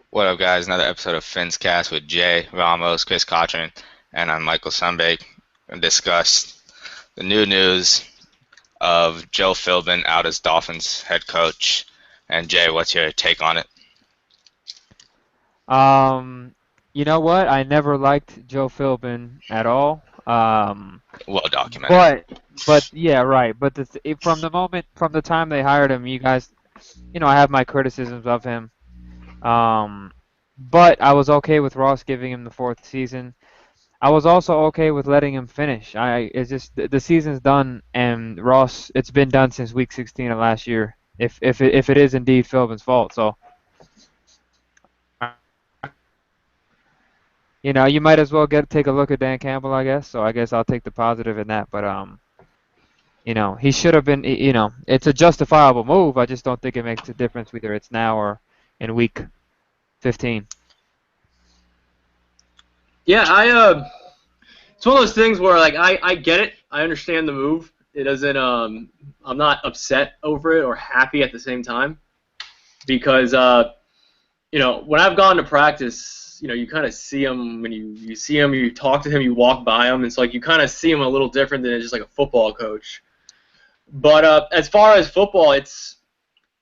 What up, guys? Another episode of FinsCast with Jay Ramos, Chris Cochran, and I'm Michael Sunbake. And discuss the new news of Joe Philbin out as Dolphins head coach. And Jay, what's your take on it? Um, you know what? I never liked Joe Philbin at all. Well documented. But yeah, right. But from from the time they hired him, you guys, I have my criticisms of him. Um, but I was okay with Ross giving him the fourth season. I was also okay with letting him finish. It's just the season's done, and Ross, it's been done since week 16 of last year. If it is indeed Philbin's fault, so. You might as well take a look at Dan Campbell, I guess. So I guess I'll take the positive in that. But he should have been. It's a justifiable move. I just don't think it makes a difference whether it's now or in week 15. Yeah, it's one of those things where like I get it. I understand the move. It doesn't I'm not upset over it or happy at the same time because when I've gone to practice, you kind of see him when you see him, you talk to him, you walk by him. It's like you kind of see him a little different than just like a football coach. But as far as football,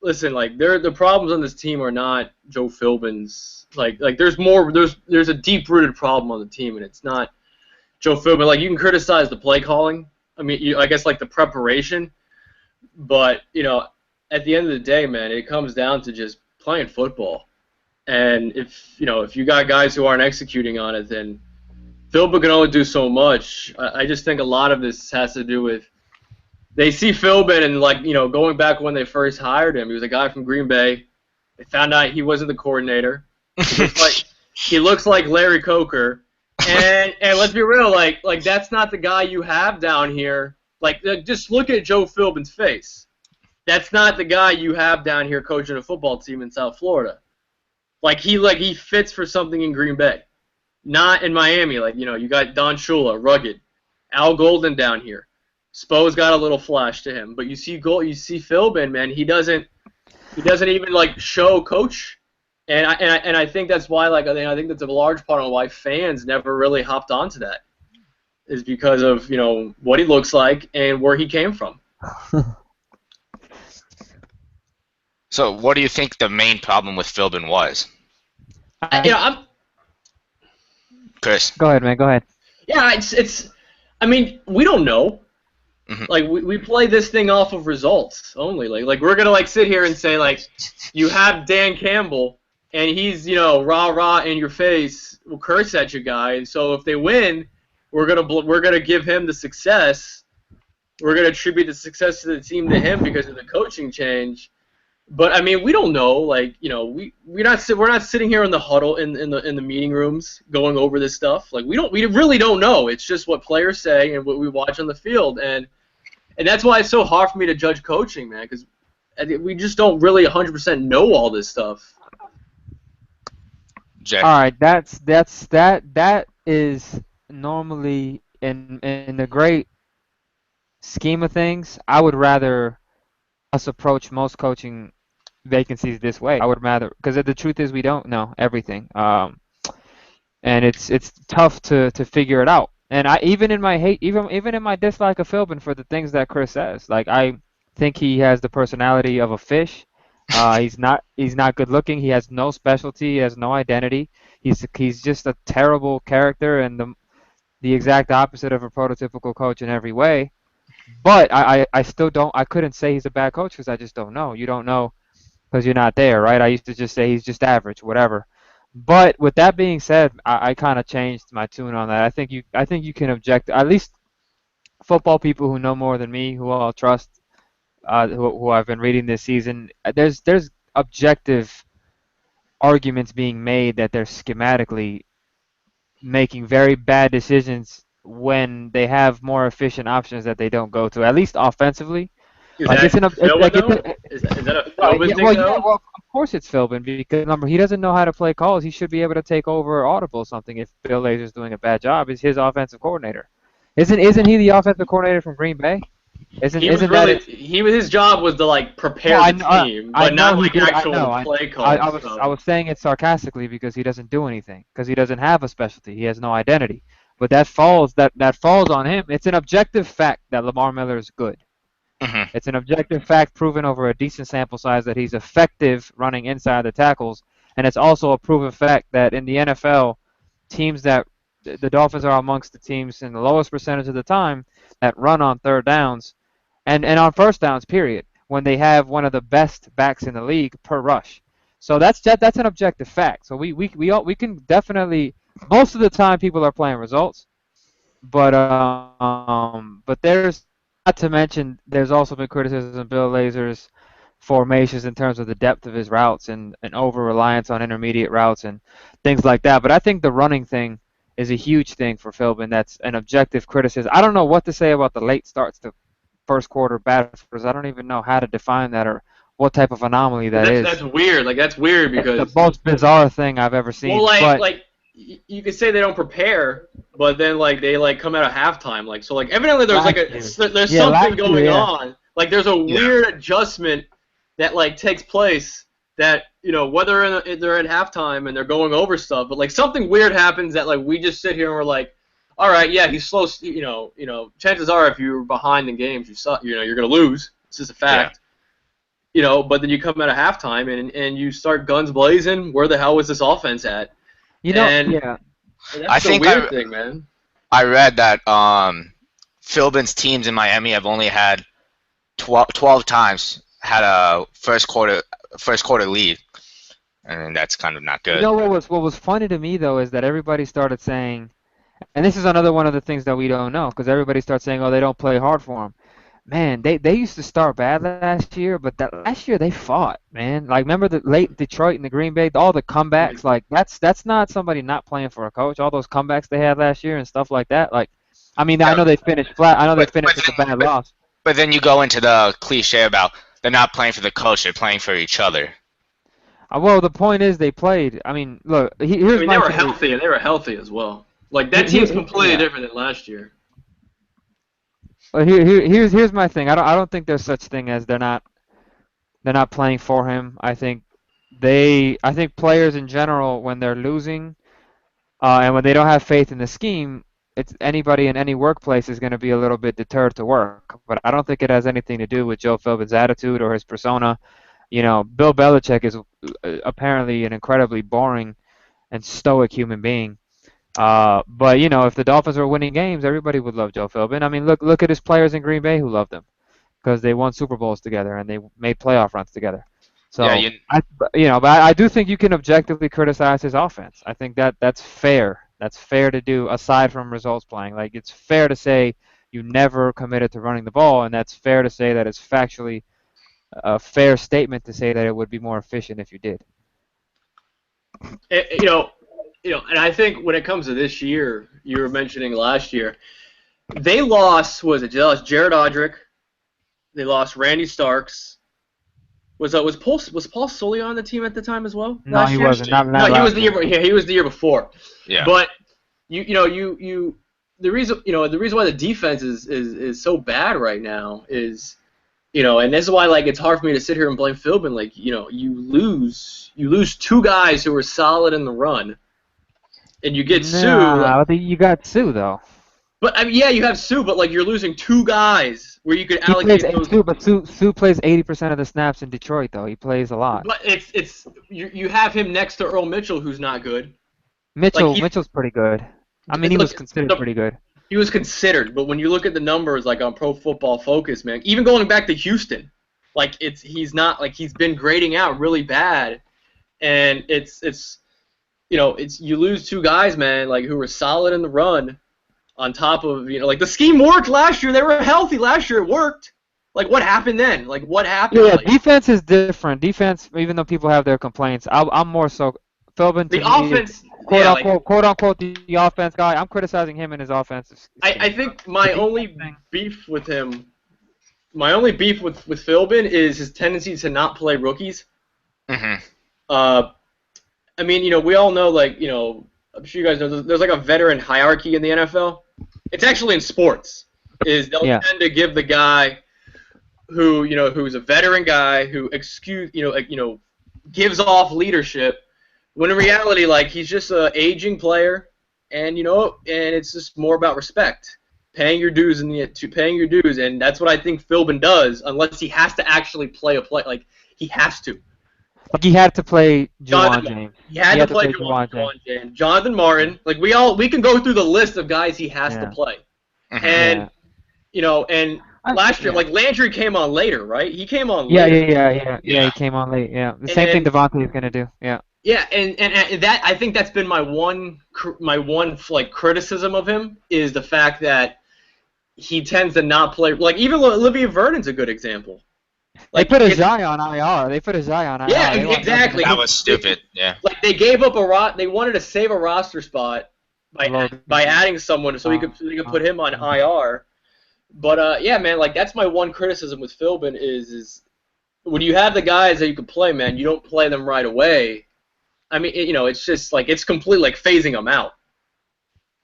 listen, like the problems on this team are not Joe Philbin's. Like there's a deep rooted problem on the team, and it's not Joe Philbin. Like you can criticize the play calling. I mean, I guess like the preparation, but at the end of the day, man, it comes down to just playing football. And if you got guys who aren't executing on it, then Philbin can only do so much. I just think a lot of this has to do with they see Philbin and going back when they first hired him, he was a guy from Green Bay. They found out he wasn't the coordinator. He looks like Larry Coker, and let's be real, like that's not the guy you have down here. Just look at Joe Philbin's face. That's not the guy you have down here coaching a football team in South Florida. He fits for something in Green Bay, not in Miami. You got Don Shula, rugged, Al Golden down here. Spo's got a little flash to him, but you see Philbin, man. He doesn't even show coach, and I think that's why I think that's a large part of why fans never really hopped onto that, is because of what he looks like and where he came from. So, what do you think the main problem with Philbin was? I'm Chris. Go ahead, man. Go ahead. Yeah, it's. I mean, we don't know. Mm-hmm. We play this thing off of results only. Like we're gonna sit here and say you have Dan Campbell and he's rah rah in your face, will curse at you guys. So if they win, we're gonna give him the success. We're gonna attribute the success of the team to him because of the coaching change. But I mean, we don't know. We're not sitting here in the huddle in the meeting rooms going over this stuff. We really don't know. It's just what players say and what we watch on the field, and that's why it's so hard for me to judge coaching, man, because we just don't really 100% know all this stuff. Jay. All right, that is normally in the great scheme of things. I would rather us approach most coaching vacancies this way. I would rather, because the truth is we don't know everything, and it's tough to figure it out. And even in my hate, even in my dislike of Philbin for the things that Chris says, I think he has the personality of a fish. He's not good looking. He has no specialty. He has no identity. He's just a terrible character and the exact opposite of a prototypical coach in every way. But I still don't. I couldn't say he's a bad coach because I just don't know. You don't know because you're not there, right? I used to just say he's just average, whatever. But with that being said, I kind of changed my tune on that. I think you can object. At least football people who know more than me, who I'll trust, who I've been reading this season. There's objective arguments being made that they're schematically making very bad decisions when they have more efficient options that they don't go to. At least offensively. Is Like that it's an Philbin like it's though? an, Is that a Right, Philbin yeah, thing though? well, of course it's Philbin because number he doesn't know how to play calls. He should be able to take over audible or something if Bill Lazor's doing a bad job. Is his offensive coordinator? Isn't he the offensive coordinator from Green Bay? Isn't that it? His job was to like prepare Well, the team, I but know not he like did. I know. actual play calls. I So was saying it sarcastically because he doesn't do anything because he doesn't have a specialty. He has no identity. But that falls on him. It's an objective fact that Lamar Miller is good. Hmm. It's an objective fact proven over a decent sample size that he's effective running inside the tackles, and it's also a proven fact that in the NFL, teams that the Dolphins are amongst the teams in the lowest percentage of the time that run on third downs and on first downs, period, when they have one of the best backs in the league per rush. So that's an objective fact. So we can definitely most of the time people are playing results, but there's not to mention there's also been criticism of Bill Lazor's formations in terms of the depth of his routes and over reliance on intermediate routes and things like that. But I think the running thing is a huge thing for Philbin. That's an objective criticism. I don't know what to say about the late starts to first quarter batters. I don't even know how to define that or what type of anomaly that that's is. weird. Like that's weird It's the because most bizarre thing I've ever well, seen. But you could say they don't prepare, but then like they like come out of halftime. Like so like evidently there's like last year, there's yeah, something last year, going yeah. on. Like there's a Yeah. weird adjustment that like takes place that whether they're at halftime and they're going over stuff, but like something weird happens that like we just sit here and we're like, all right, yeah, he's slow. Chances are if you're behind in games, you're gonna lose. It's just a fact. But then you come out of halftime and you start guns blazing. Where the hell was this offense at? And Yeah. I that's the think weird thing, man. I read that Philbin's teams in Miami have only had 12 times had a first quarter lead, and that's kind of not You good. know what was funny to me though is that everybody started saying, and this is another one of the things that we don't know because everybody starts saying, oh, they don't play hard for him. Man, they used to start bad last year, but that last year they fought, man. Like remember the late Detroit and the Green Bay, all the comebacks. Like that's not somebody not playing for a coach. All those comebacks they had last year and stuff like that. Like, I mean, I Yeah, know they finished flat. I know they but finished with a bad loss. but then you go into the cliche about they're not playing for the coach, they're playing for each other. Well, the point is they played. I mean, look, I here's mean, my they were theory. healthy and they were healthy as well. Like that team's completely Yeah. different than last year. Well, here's my thing. I don't think there's such thing as they're not playing for him. I think players in general when they're losing and when they don't have faith in the scheme, it's anybody in any workplace is going to be a little bit deterred to work. But I don't think it has anything to do with Joe Philbin's attitude or his persona. Bill Belichick is apparently an incredibly boring and stoic human being. But if the Dolphins were winning games, everybody would love Joe Philbin. I mean, look at his players in Green Bay who loved him because they won Super Bowls together and they made playoff runs together. Yeah, So but I do think you can objectively criticize his offense. I think that's fair. That's fair to do aside from results playing. Like it's fair to say you never committed to running the ball, and that's fair to say that it's factually a fair statement to say that it would be more efficient if you did. And I think when it comes to this year, you were mentioning last year, they lost. They lost Jared Odrick. They lost Randy Starks. Was Paul Sully on the team at the time as well? No, last he year? wasn't. Not No, he last was the year. Yeah, he was the year before. yeah. But the reason why the defense is so bad right now is and this is why like it's hard for me to sit here and blame Philbin. Like you lose two guys who are solid in the run, and you get Sue. No, you got Sue though. But I mean, yeah, you have Sue, but like you're losing two guys where you could He allocate plays those. Sue, but Sue plays 80% of the snaps in Detroit though. He plays a lot. But you have him next to Earl Mitchell, who's not good. Mitchell's pretty good. I mean, he was considered pretty good. He was considered, but when you look at the numbers, like on Pro Football Focus, man, even going back to Houston, like he's not like he's been grading out really bad, and it's you lose two guys, man, like who were solid in the run, on top of like the scheme worked last year. They were healthy last year. It worked. Like what happened then? Like what happened? Yeah, like, defense is different. Defense, even though people have their complaints, I'm more so Philbin to the me offense, is yeah, quote unquote the offense guy. I'm criticizing him and his offense. I think my only beef with him, with Philbin is his tendency to not play rookies. Mm-hmm. I mean, we all know, like, I'm sure you guys know, there's like a veteran hierarchy in the NFL. It's actually in sports. is they'll Yeah. tend to give the guy who's a veteran guy who gives off leadership, when in reality, like, he's just a aging player, and it's just more about respect, paying your dues and that's what I think Philbin does, unless he has to actually play a play, like he has to. Like he had to play Juwan Jonathan, James. he had to play Juwan James. Juwan James, Jonathan Martin. Like we can go through the list of guys he has to Yeah. play, Mhm. and and last year, Yeah. like Landry came on later, right? He came on Yeah, later. yeah. Yeah. He came on late. Yeah, the same thing And Devontae is gonna do. Yeah. yeah, and that, I think that's been my one like criticism of him, is the fact that he tends to not play. Like, even Olivia Vernon's a good example. Like, They put Ajayi on IR. yeah, They want nothing exactly. to That do- was stupid. Yeah. Like, they gave up they wanted to save a roster spot Logan. by adding someone so they could put him on IR. But yeah, man, like, that's my one criticism with Philbin is when you have the guys that you can play, man, you don't play them right away. I mean, it's just like, it's completely like phasing them out.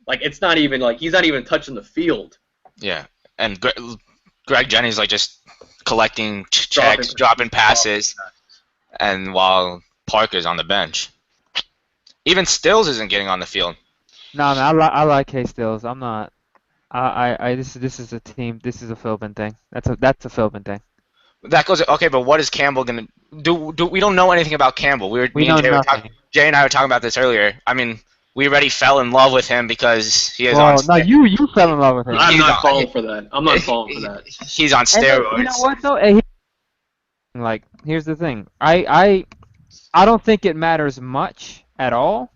Like, it's not even like he's not even touching the field. Yeah. And Greg Jennings like just collecting checks, dropping passes, and while Parker's on the bench. Even Stills isn't getting on the field. No, man, I like K Stills. I'm not. This is a team. This is a Philbin thing. That's a Philbin thing. That goes okay, but what is Campbell gonna do? We don't know anything about Campbell. We know nothing. Jay and I were talking about this earlier. I mean, we already fell in love with him because he is Well, on. no, you fell in love with him. I'm He's not on- falling for that. I'm not falling for that. He's on And steroids. you know what though? Like, here's the thing. I don't think it matters much at all.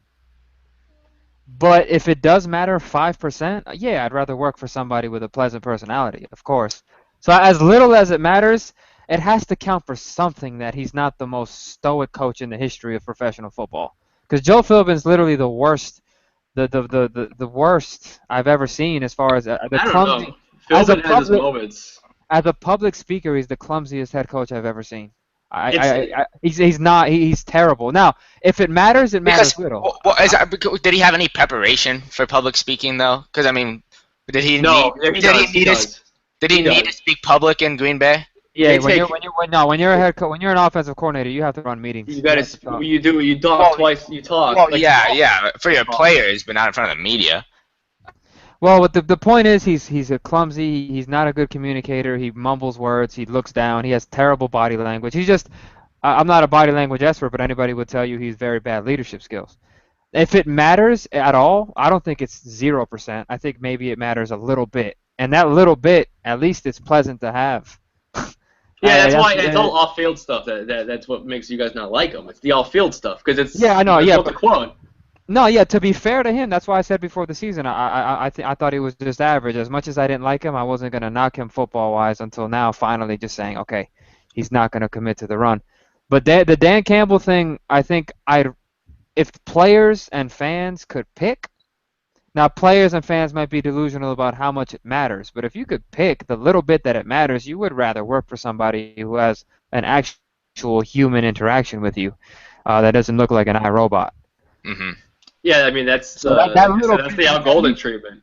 But if it does matter 5%, yeah, I'd rather work for somebody with a pleasant personality, of course. So as little as it matters, it has to count for something that he's not the most stoic coach in the history of professional football. Because Joe Philbin's literally the worst, the worst I've ever seen as far as the I don't clumsy. know. As a Philbin has his public- moments. As a public speaker, he's the clumsiest head coach I've ever seen. He's terrible. Now, if it matters, it matters Because little. did he have any preparation for public speaking though? Because I mean, did he No, need? he Did does. he need? Did he He need to does. speak public in Green Bay? Yeah, They when take- you're a head coach, when you're an offensive coordinator, you have to run meetings. You have gotta. to talk. You talk twice. You talk. Well, Like, yeah, for your players, but not in front of the media. Well, what the point is, he's a clumsy. He's not a good communicator. He mumbles words. He looks down. He has terrible body language. He's just. I'm not a body language expert, but anybody would tell you he's very bad leadership skills. If it matters at all, I don't think it's 0%. I think maybe it matters a little bit, and that little bit, at least, it's pleasant to have. Yeah, that's why it's all off-field stuff. That's what makes you guys not like him. It's the off-field stuff because it's. Yeah, I know. That's Yeah, what the quote. No, yeah. To be fair to him, that's why I said before the season, I thought he was just average. As much as I didn't like him, I wasn't gonna knock him football-wise until now. Finally, just saying, okay, he's not gonna commit to the run. But the Dan Campbell thing, I think if players and fans could pick. Now, players and fans might be delusional about how much it matters, but if you could pick the little bit that it matters, you would rather work for somebody who has an actual human interaction with you that doesn't look like an iRobot. Mm-hmm. Yeah, I mean that's So that little that's the Al Golden treatment.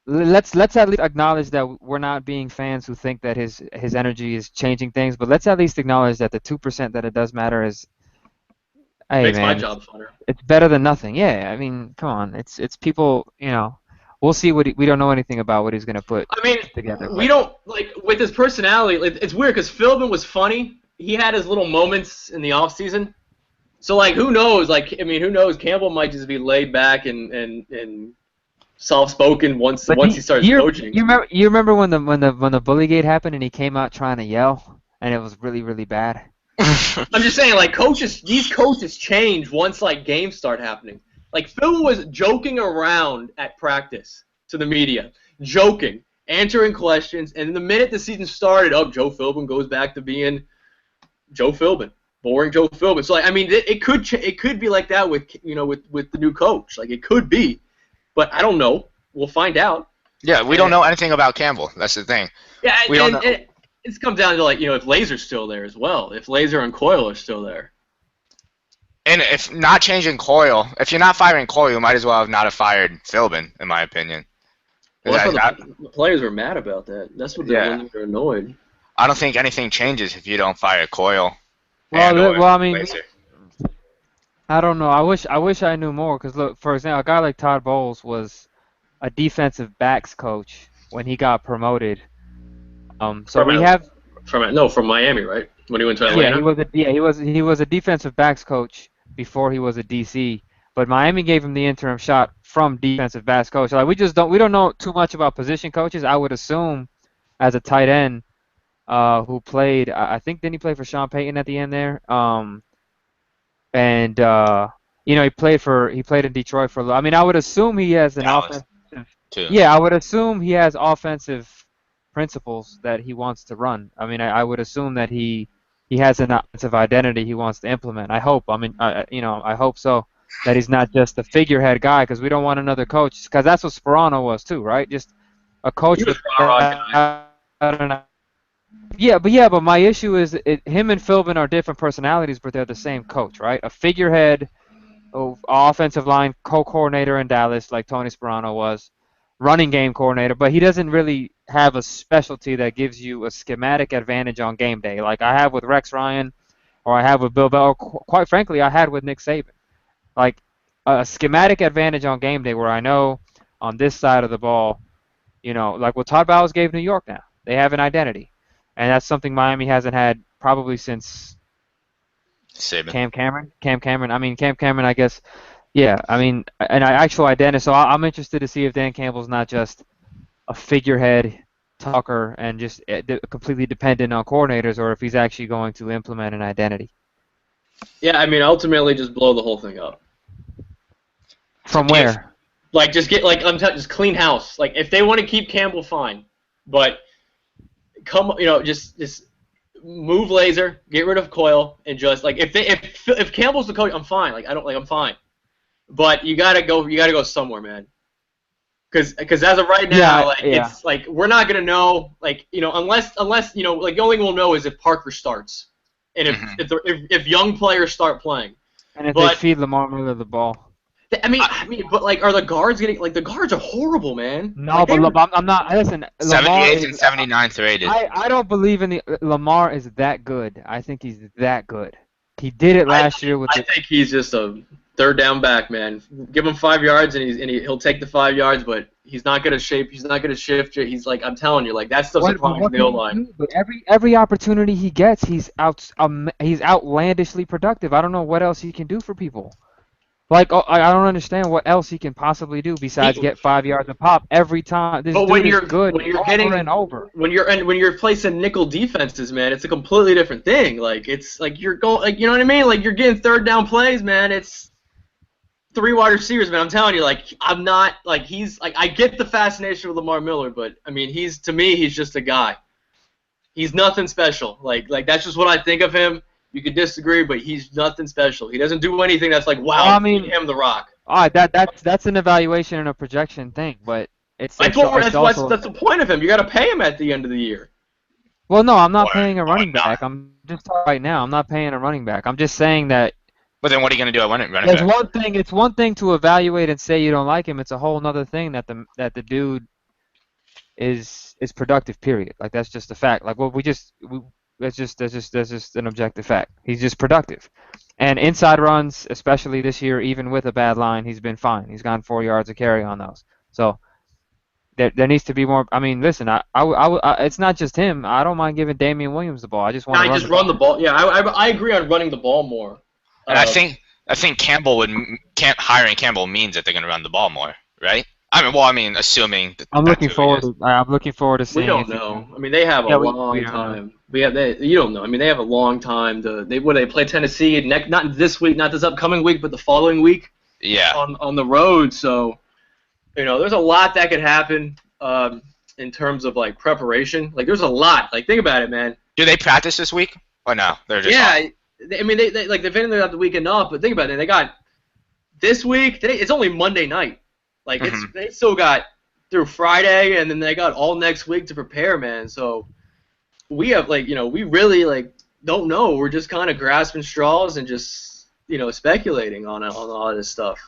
Let's at least acknowledge that we're not being fans who think that his energy is changing things, but let's at least acknowledge that the 2% that it does matter is. Hey, Makes my man, job funner. it's better than nothing. Yeah, I mean, come on. It's people, we'll see we don't know anything about what he's going to put I mean, together. we don't like with his personality. It's weird because Philbin was funny. He had his little moments in the off season. So like, who knows? Like, I mean, who knows? Campbell might just be laid back and soft spoken once he starts coaching. You remember when the Bullygate happened and he came out trying to yell and it was really, really bad. I'm just saying, like, these coaches change once like games start happening. Like, Phil was joking around at practice to the media, joking, answering questions, and the minute the season started, Joe Philbin goes back to being Joe Philbin, boring Joe Philbin. So, like, I mean, it could be like that with the new coach. Like, it could be, but I don't know. We'll find out. Yeah, we don't know anything about Campbell. That's the thing. Yeah, We don't know. It comes down to, like, if Lazer's still there as well. If Lazer and Coyle are still there. And if not changing Coyle, if you're not firing Coyle, you might as well have not have fired Philbin, in my opinion. Well, that's why I, the players were mad about that. That's what they're when they're annoyed. I don't think anything changes if you don't fire Coyle Well, and or I mean, Glazer. I don't know. I wish I knew more. Because look, for example, a guy like Todd Bowles was a defensive backs coach when he got promoted. So we have From Miami, right? When he went to yeah, Atlanta. he was a defensive backs coach before he was a DC. But Miami gave him the interim shot from defensive backs coach. Like we don't know too much about position coaches. I would assume as a tight end who played I think didn't he play for Sean Payton at the end there? And you know, he played in Detroit for a little. I mean, I would assume he has an Dallas offensive. too. Yeah, I would assume he has offensive principles that he wants to run. I mean, I would assume that he has an offensive identity he wants to implement. I hope. I mean, you know, I hope so. That he's not just a figurehead guy, because we don't want another coach. Because that's what Sperano was too, right? Just a coach He was with. a guy. I don't know. Yeah, but my issue is him and Philbin are different personalities, but they're the same coach, right? A figurehead, offensive line co-coordinator in Dallas, like Tony Sperano was, running game coordinator, but he doesn't really have a specialty that gives you a schematic advantage on game day, like I have with Rex Ryan, or I have with Bill Bell, or quite frankly, I had with Nick Saban. Like a schematic advantage on game day, where I know on this side of the ball, you know, like what Todd Bowles gave New York now. They have an identity. And that's something Miami hasn't had probably since Saban. Cam Cameron. Cam Cameron, I guess. Yeah, I mean, an actual identity. So I'm interested to see if Dan Campbell's not just a figurehead talker and just completely dependent on coordinators, or if he's actually going to implement an identity. Yeah, I mean, ultimately, just blow the whole thing up. From where? Like, just get just clean house. Like, if they want to keep Campbell, fine, but just move Laser, get rid of Coyle, and just like if Campbell's the coach, I'm fine. I'm fine. But you gotta go somewhere, man. Because as of right now, it's like we're not gonna know, unless the only thing we'll know is if Parker starts, and if young players start playing, and if they feed Lamar Miller the ball. I mean, but are the guards getting the guards are horrible, man. No, but I'm not. Listen, 78th and 79th rated. I don't believe in Lamar is that good. I think he's that good. He did it last year with. I think he's just a third down back, man. Give him 5 yards and he'll take the 5 yards, but he's not gonna shape. He's not gonna shift. He's I'm telling you, that stuff's a problem in the O-line. But every opportunity he gets, he's outlandishly productive. I don't know what else he can do for people. I don't understand what else he can possibly do besides get 5 yards a pop every time. This dude is good over and over. When you're placing nickel defenses, man, it's a completely different thing. It's you're going, you know what I mean? You're getting third down plays, man. It's 3 wide receivers, man. I'm telling you, I'm not he's I get the fascination with Lamar Miller, but I mean to me he's just a guy. He's nothing special. That's just what I think of him. You could disagree, but he's nothing special. He doesn't do anything that's wow, feed him the rock. All right, that's an evaluation and a projection thing, but that's the point of him. You got to pay him at the end of the year. Well, no, I'm not paying a running back. I'm just talking right now. I'm not paying a running back. I'm just saying that. But then what are you going to do at running back? It's one thing to evaluate and say you don't like him. It's a whole other thing that the dude is productive. Period. That's just a fact. That's just an objective fact. He's just productive. And inside runs, especially this year, even with a bad line, he's been fine. He's gone 4 yards a carry on those. So there needs to be more. I mean, listen, it's not just him. I don't mind giving Damian Williams the ball. I just want to run the ball. Yeah, I agree on running the ball more. And I think hiring Campbell means that they're going to run the ball more, right? Assuming that. I'm looking forward to seeing. We don't know. I mean, they have a long time. You don't know. I mean, they have a long time they play Tennessee not this week, not this upcoming week, but the following week. Yeah. On the road, so there's a lot that could happen in terms of preparation. There's a lot. Think about it, man. Do they practice this week or no? They're just off. I mean, they've been there the weekend off, but think about it. They got this week. Today it's only Monday night. They still got through Friday, and then they got all next week to prepare, man. So we have we really don't know. We're just kind of grasping straws and just speculating on all this stuff.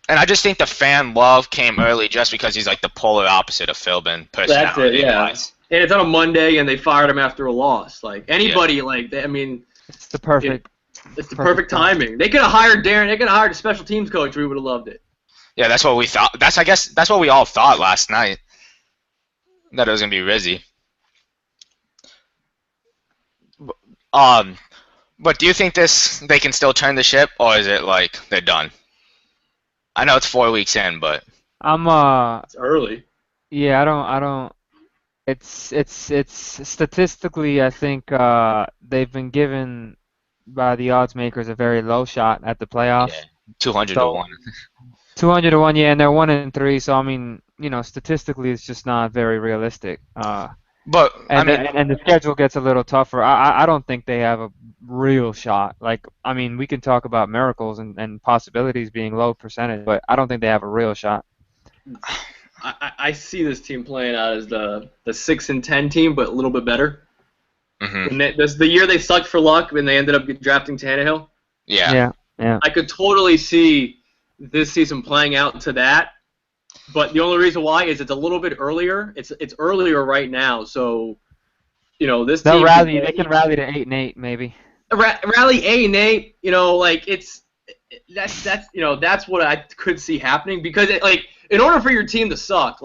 And I just think the fan love came early just because he's like the polar opposite of Philbin That's it, yeah. personality-wise. And it's on a Monday, and they fired him after a loss. Like anybody, I mean, It's the perfect. it's the perfect timing. They could have hired Darren. They could have hired a special teams coach. We would have loved it. Yeah, that's what we thought. I guess that's what we all thought last night. That it was gonna be Rizzy. But do you think they can still turn the ship, or is it like they're done? I know it's 4 weeks in, but I'm It's early. yeah, I don't. It's statistically, I think they've been given by the odds makers a very low shot at the playoffs. yeah, 200 to So 1. 200 to 1, yeah, and they're 1-3. So I mean, statistically, it's just not very realistic. But I And mean, and the schedule gets a little tougher. I don't think they have a real shot. Like, I mean, we can talk about miracles and possibilities being low percentage, but I don't think they have a real shot. I see this team playing out as the 6-10 team, but a little bit better. mhm. And this the year they sucked for luck when they ended up drafting Tannehill. Yeah. Yeah. I could totally see this season playing out to that. But the only reason why is it's a little bit earlier. It's earlier right now, so this They'll team rally. They can rally to 8-8 maybe. rally 8-8. That's what I could see happening because in order for your team to suck,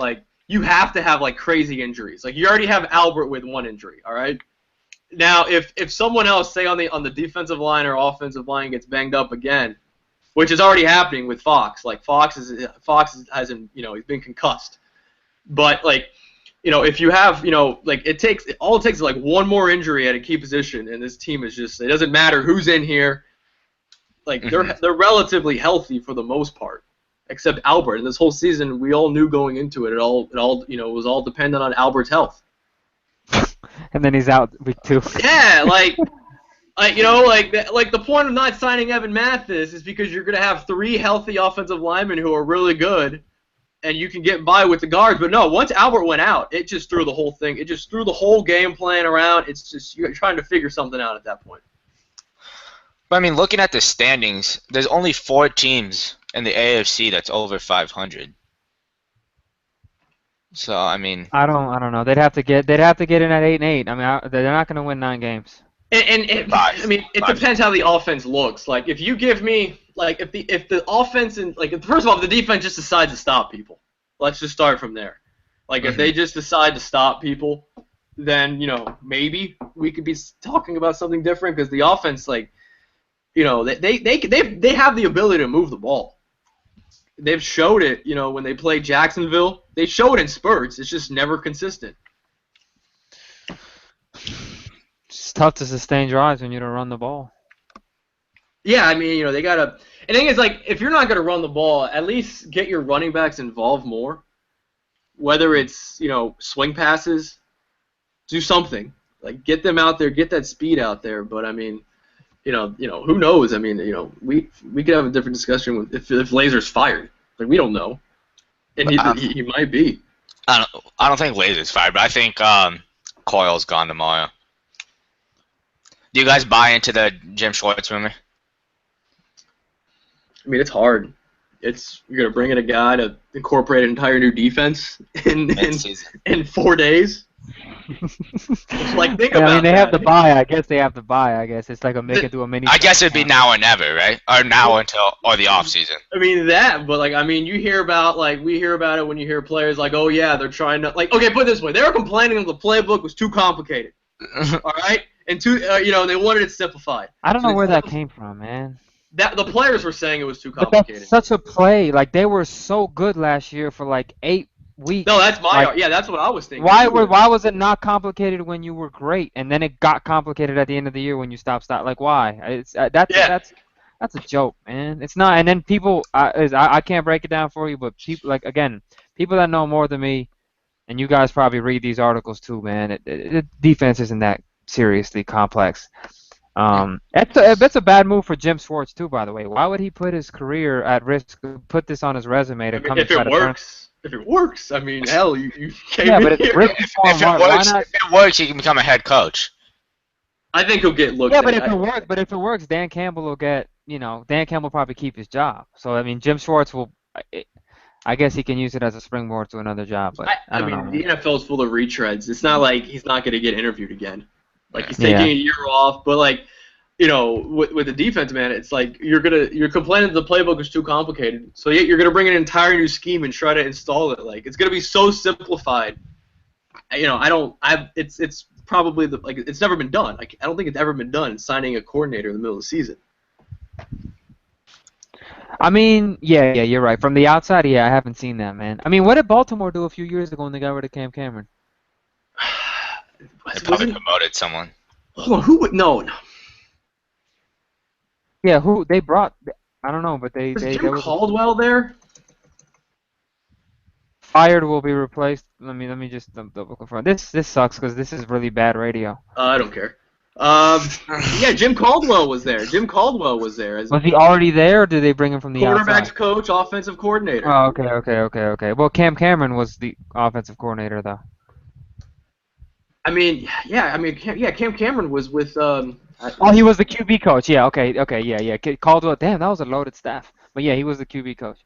you have to have crazy injuries. Like you already have Albert with one injury, all right? Now if someone else, say on the defensive line or offensive line, gets banged up again, which is already happening with Fox. Like Fox hasn't, he's been concussed. But if you have, it takes is one more injury at a key position, and this team is just, it doesn't matter who's in here. They're relatively healthy for the most part, except Albert. And this whole season, we all knew going into it, it was all dependent on Albert's health. And then he's out week 2. Yeah, the point of not signing Evan Mathis is because you're going to have 3 healthy offensive linemen who are really good, and you can get by with the guards. But no, once Albert went out, it just threw the whole thing. It just threw the whole game plan around. It's just you're trying to figure something out at that point. But I mean, looking at the standings, there's only 4 teams in the AFC that's over 500. So I mean, I don't know. They'd have to get in at 8-8. I mean, they're not going to win 9 games. It depends how the offense looks. Like if you give me if the offense and first of all, if the defense just decides to stop people, let's just start from there. If they just decide to stop people, then maybe we could be talking about something different because the offense they have the ability to move the ball. They've showed it, when they played Jacksonville. They show it in spurts. It's just never consistent. It's tough to sustain drives when you don't run the ball. Yeah, I mean, they gotta. And the thing is, if you're not gonna run the ball, at least get your running backs involved more. Whether it's swing passes, do something. Get them out there, get that speed out there. But I mean, who knows? I mean, we could have a different discussion if Lazer's fired. We don't know, and he might be. I don't think Laser's fired, but I think Coyle's gone tomorrow. Do you guys buy into the Jim Schwartz rumor? I mean, it's hard. You're gonna bring in a guy to incorporate an entire new defense in 4 days. Think about I mean, they that. have to buy. I guess they have to buy. I guess it's like do a mini. I guess it'd be now or never, right? Or now or the off season. I mean but you hear about we hear about it when you hear players oh yeah, they're trying to okay, put it this way, they were complaining that the playbook was too complicated. All right, and they wanted it simplified. I don't know where that came from, man. That the players were saying it was too But complicated. that's such a play. They were so good last year for 8 weeks. No, that's that's what I was thinking. Why was it not complicated when you were great, and then it got complicated at the end of the year when you stopped? Why? It's that's a joke, man. It's not. And then people, I can't break it down for you, but people people that know more than me, and you guys probably read these articles too, man. Defense isn't that seriously complex. That's a bad move for Jim Schwartz too, by the way. Why would he put his career at risk, put this on his resume to come and try to turn? If it works, I mean, hell, you came Yeah, in but it's here. risky for him. If it works, he can become a head coach. I think he'll get looked Yeah, at. but if it works, Dan Campbell will get, Dan Campbell will probably keep his job. So I mean, Jim Schwartz will I guess he can use it as a springboard to another job, but I I don't know, mean, the man. NFL is full of retreads. It's not like he's not going to get interviewed again. Like he's Yeah. taking a year off, but like, with the defense, man, it's like you're complaining that the playbook is too complicated. So yet you're gonna bring an entire new scheme and try to install it. Like it's gonna be so simplified. It's probably it's never been done. Like I don't think it's ever been done signing a coordinator in the middle of the season. I mean, yeah, you're right. From the outside, yeah, I haven't seen that, man. I mean, what did Baltimore do a few years ago when they got rid of Cam Cameron? They probably promoted someone. Hold on, who would no? Yeah, who they brought? I don't know, but they Was they Jim there was Caldwell there? fired will be replaced. Let me just double confirm. This sucks because this is really bad radio. I don't care. Yeah, Jim Caldwell was there. Jim Caldwell was there as Was he already there, or did they bring him from the quarterbacks outside? coach, offensive coordinator. Oh, okay. Well, Cam Cameron was the offensive coordinator, though. Cam Cameron was with. Oh, he was the QB coach. Yeah, okay, yeah. Caldwell, damn, that was a loaded staff. But yeah, he was the QB coach.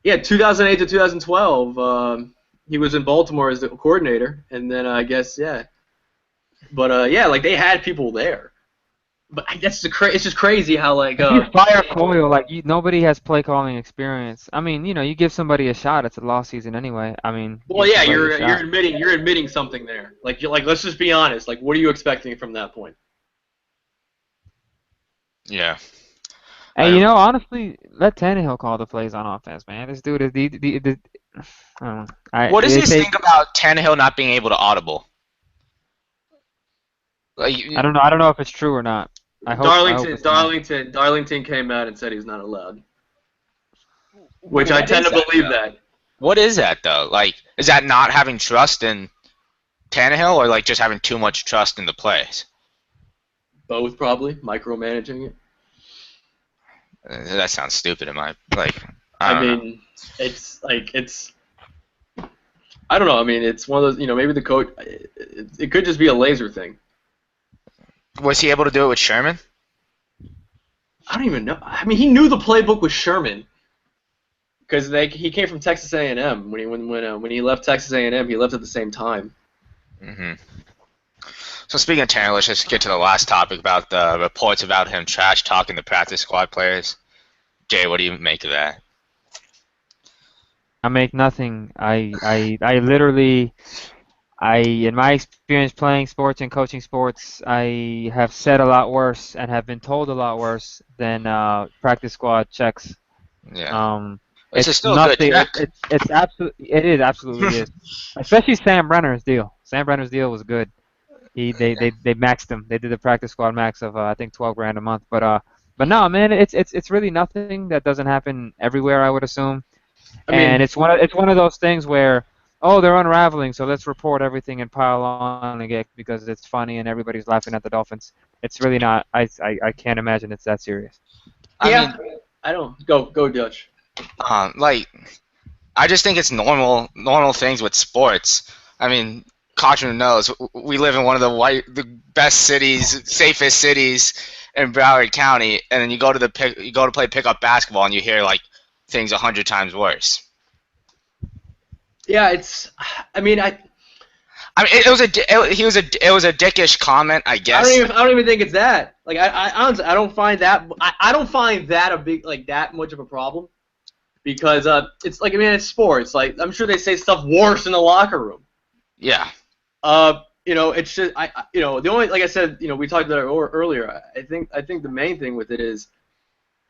Yeah, 2008 to 2012. He was in Baltimore as the coordinator, and then I guess yeah. But yeah, like they had people there. But it's just crazy how like. If you fire Coyle, like nobody has play calling experience. I mean, you give somebody a shot. It's a lost season anyway. I mean. Well, yeah, you're admitting something there. Like let's just be honest. Like, what are you expecting from that point? Yeah. And honestly, let Tannehill call the plays on offense, man. This dude is I don't know. What does he think about Tannehill not being able to audible? Like, I don't know. I don't know if it's true or not. I hope Darlington came out and said he's not allowed. Which I tend to believe that. What is that though? Like, is that not having trust in Tannehill, or like just having too much trust in the plays? Both probably micromanaging it. That sounds stupid in my I mean, it's I don't know. I mean, it's one of those. Maybe the coach. It could just be a laser thing. Was he able to do it with Sherman? I don't even know. I mean, he knew the playbook with Sherman because he came from Texas A&M. When he left Texas A&M, he left at the same time. Mm-hmm. So speaking of Tannehill, let's just get to the last topic about the reports about him trash talking the practice squad players. Jay, what do you make of that? I make nothing. I literally, in my experience playing sports and coaching sports, I have said a lot worse and have been told a lot worse than practice squad checks. Yeah. It's still nothing. a good check. It's absolutely is. Especially Sam Brenner's deal. Sam Brenner's deal was good. They maxed him. They did the practice squad max of I think $12,000 a month. But no, man, it's really nothing. That doesn't happen everywhere, I would assume. And it's one of those things where, oh, they're unraveling, so let's report everything and pile on again because it's funny and everybody's laughing at the Dolphins. It's really not. I can't imagine it's that serious. I don't go Dutch. I just think it's normal things with sports. I mean, Cochran knows we live in one of the best cities, safest cities in Broward County, and then you go to play pickup basketball and you hear like things 100 times worse. Yeah, it was a dickish comment, I guess. I don't even think it's that. Like I honestly I don't find that a big that much of a problem because it's like it's sports. Like I'm sure they say stuff worse in the locker room. Yeah. It's just the only like I said, we talked about it earlier. I think the main thing with it is,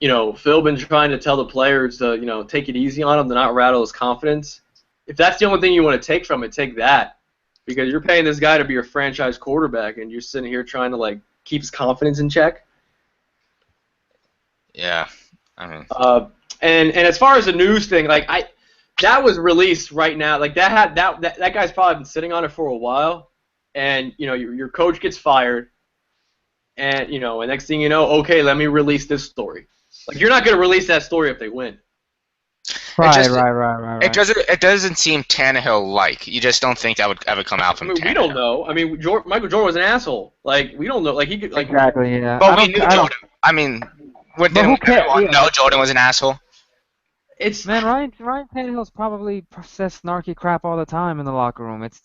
Phil been trying to tell the players to take it easy on him, to not rattle his confidence. If that's the only thing you want to take from it, take that. Because you're paying this guy to be your franchise quarterback, and you're sitting here trying to keep his confidence in check. Yeah, I mean. And as far as the news thing, that was released right now. Like that guy's probably been sitting on it for a while, and your coach gets fired, and and next thing you know, okay, let me release this story. Like you're not gonna release that story if they win. Right. It doesn't seem Tannehill-like. You just don't think that would ever come out from Tannehill. We don't know. I mean, Michael Jordan was an asshole. Like we don't know. Like he could. Exactly. Yeah. But we knew Jordan. I mean, didn't everyone know Jordan was an asshole? it's Man, Ryan Tannehill's probably says snarky crap all the time in the locker room. It's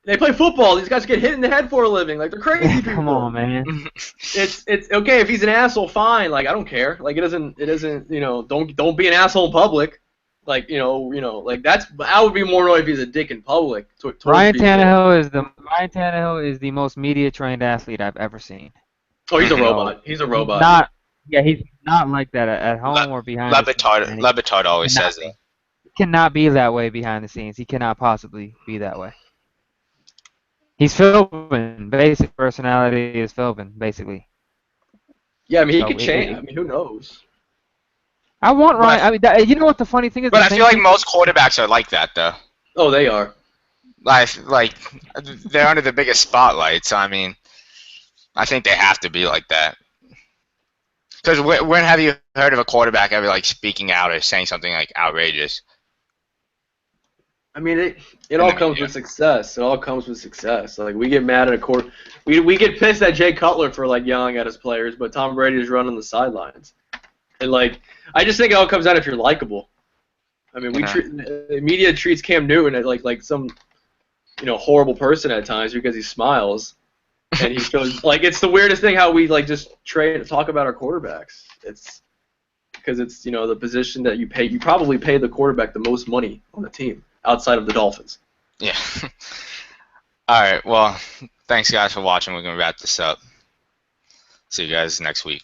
they play football. These guys get hit in the head for a living. Like they're crazy people. come on, man. It's okay if he's an asshole. Fine. Like I don't care. Like it doesn't. Don't be an asshole in public. Like like I would be more annoyed if he's a dick in public. Ryan Tannehill is the most media trained athlete I've ever seen. Oh, he's a robot. He's a robot. He's not like that at home or behind the scenes. Le Batard always says that. He cannot be that way behind the scenes. He cannot possibly be that way. He's Philbin. Basic personality is Philbin, basically. Yeah, I mean, he could change. I mean, who knows? I want Ryan. I mean, you know what the funny thing is? But I feel like most quarterbacks are like that, though. Oh, they are. Like they're under the biggest spotlight, so I mean, I think they have to be like that. Because when have you heard of a quarterback ever like speaking out or saying something like outrageous? I mean, it all comes with success. It all comes with success. Like we get mad at we get pissed at Jay Cutler for like yelling at his players, but Tom Brady is running the sidelines. And like, I just think it all comes down if you're likable. I mean, the media treats Cam Newton as like some horrible person at times because he smiles. And he shows like it's the weirdest thing how we like just talk about our quarterbacks. It's because it's the position that you pay. You probably pay the quarterback the most money on the team outside of the Dolphins. Yeah. All right. Well, thanks guys for watching. We're gonna wrap this up. See you guys next week.